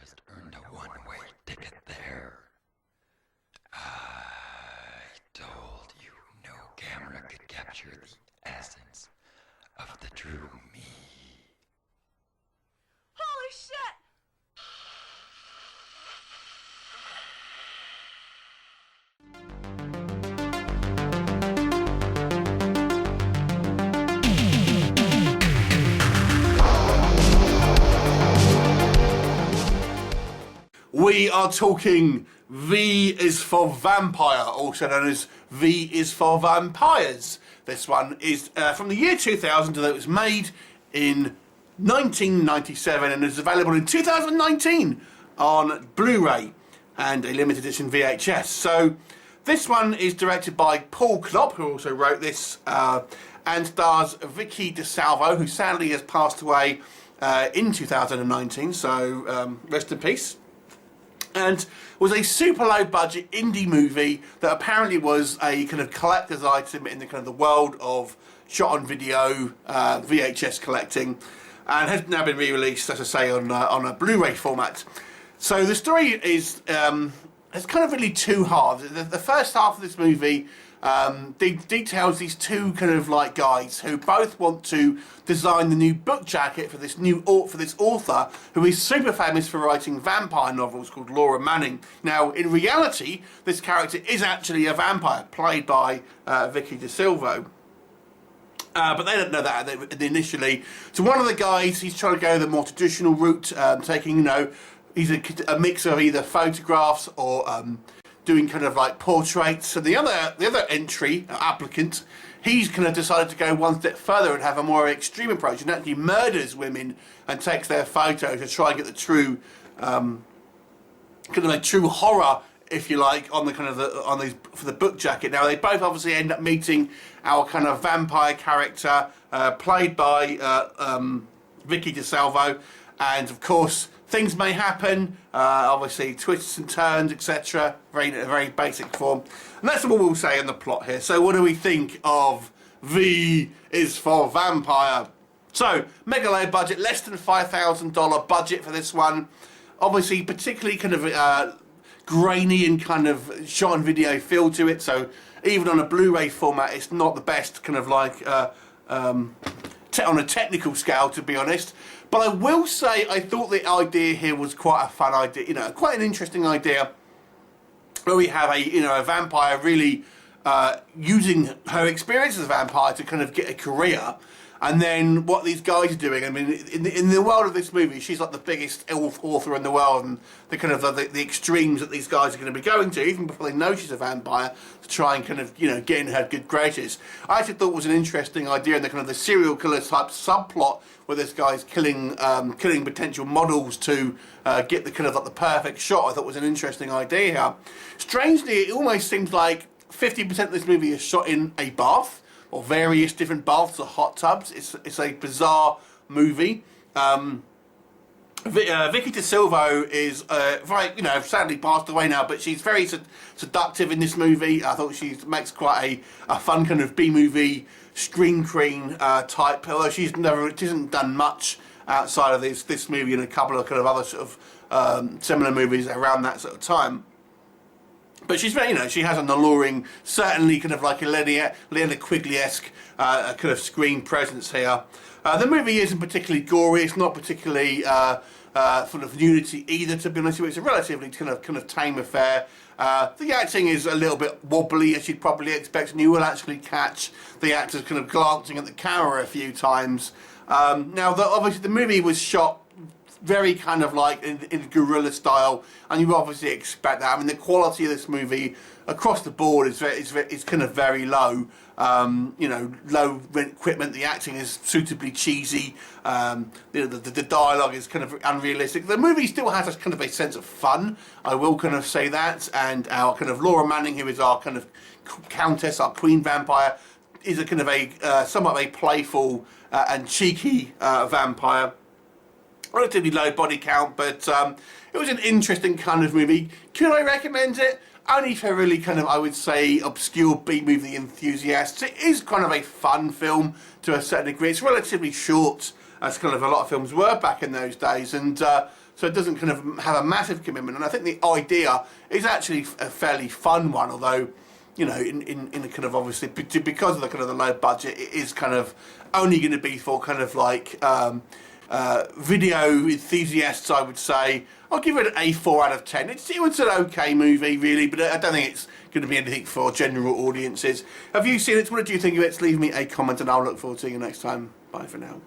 just earned a one-way ticket there. I told you no camera could capture the essence of the true me. Holy shit! We are talking V is for Vampire, also known as V is for Vampires. This one is from the year 2000, although it was made in 1997 and is available in 2019 on Blu-ray and a limited edition VHS. So this one is directed by Paul Knop, who also wrote this, and stars Vicki DiSalvo, who sadly has passed away in 2019, so rest in peace. And was a super low budget indie movie that apparently was a kind of collector's item in the kind of the world of shot on video VHS collecting, and has now been re-released, as I say, on a Blu-ray format. So the story is it's kind of really two halves. The first half of this movie details these two kind of like guys who both want to design the new book jacket for this author who is super famous for writing vampire novels called Laura Manning. Now, in reality, this character is actually a vampire played by Vicki DiSalvo. But they don't know that initially. So one of the guys, he's trying to go the more traditional route, taking, you know, he's a mix of either photographs or doing kind of like portraits. So the other applicant, he's kind of decided to go one step further and have a more extreme approach and actually murders women and takes their photo to try and get the true kind of a true horror, if you like, on the kind of for the book jacket. Now they both obviously end up meeting our kind of vampire character played by Vicki DiSalvo, and of course things may happen, obviously twists and turns, etc. Very basic form. And that's what we'll say in the plot here. So what do we think of V is for Vampire? So, mega low budget, less than $5,000 budget for this one. Obviously, particularly kind of grainy and kind of shot on video feel to it. So, even on a Blu-ray format, it's not the best kind of like on a technical scale, to be honest. But I will say I thought the idea here was quite a fun idea, you know, quite an interesting idea, where we have a vampire really using her experience as a vampire to kind of get a career. And then what these guys are doing, I mean, in the world of this movie, she's like the biggest author in the world, and the kind of the extremes that these guys are going to be going to, even before they know she's a vampire, to try and kind of, you know, get in her good graces. I actually thought it was an interesting idea in the kind of the serial killer type subplot, where this guy's killing potential models to get the kind of like the perfect shot. I thought was an interesting idea here. Strangely, it almost seems like 50% of this movie is shot in a bath, or various different baths or hot tubs. It's a bizarre movie. Vicki DiSalvo is very, you know, sadly passed away now, but she's very seductive in this movie. I thought she makes quite a fun kind of B-movie screen queen type, although she hasn't done much outside of this movie and a couple of kind of other sort of similar movies around that sort of time. But she's very, you know, she has an alluring, certainly kind of like a Leonard Quigley-esque kind of screen presence here. The movie isn't particularly gory. It's not particularly full of nudity either, to be honest with you. It's a relatively kind of tame affair. The acting is a little bit wobbly, as you'd probably expect, and you will actually catch the actors kind of glancing at the camera a few times. Now, obviously, the movie was shot very kind of like in guerrilla style, and you obviously expect that. I mean, the quality of this movie across the board is kind of very low. You know, low rent equipment. The acting is suitably cheesy. You know, the dialogue is kind of unrealistic. The movie still has a kind of a sense of fun, I will kind of say that. And our kind of Laura Manning, who is our kind of countess, our queen vampire, is a kind of a somewhat of a playful and cheeky vampire. Relatively low body count, but it was an interesting kind of movie. Could I recommend it? Only for really kind of, I would say, obscure B-movie enthusiasts. It is kind of a fun film to a certain degree. It's relatively short, as kind of a lot of films were back in those days, and so it doesn't kind of have a massive commitment. And I think the idea is actually a fairly fun one, although, you know, in a kind of obviously because of the kind of the low budget, it is kind of only going to be for kind of like video enthusiasts, I would say. I'll give it a 4 out of 10. It was an okay movie, really, but I don't think it's going to be anything for general audiences. Have you seen it? What did you think of it? Leave me a comment, and I'll look forward to seeing you next time. Bye for now.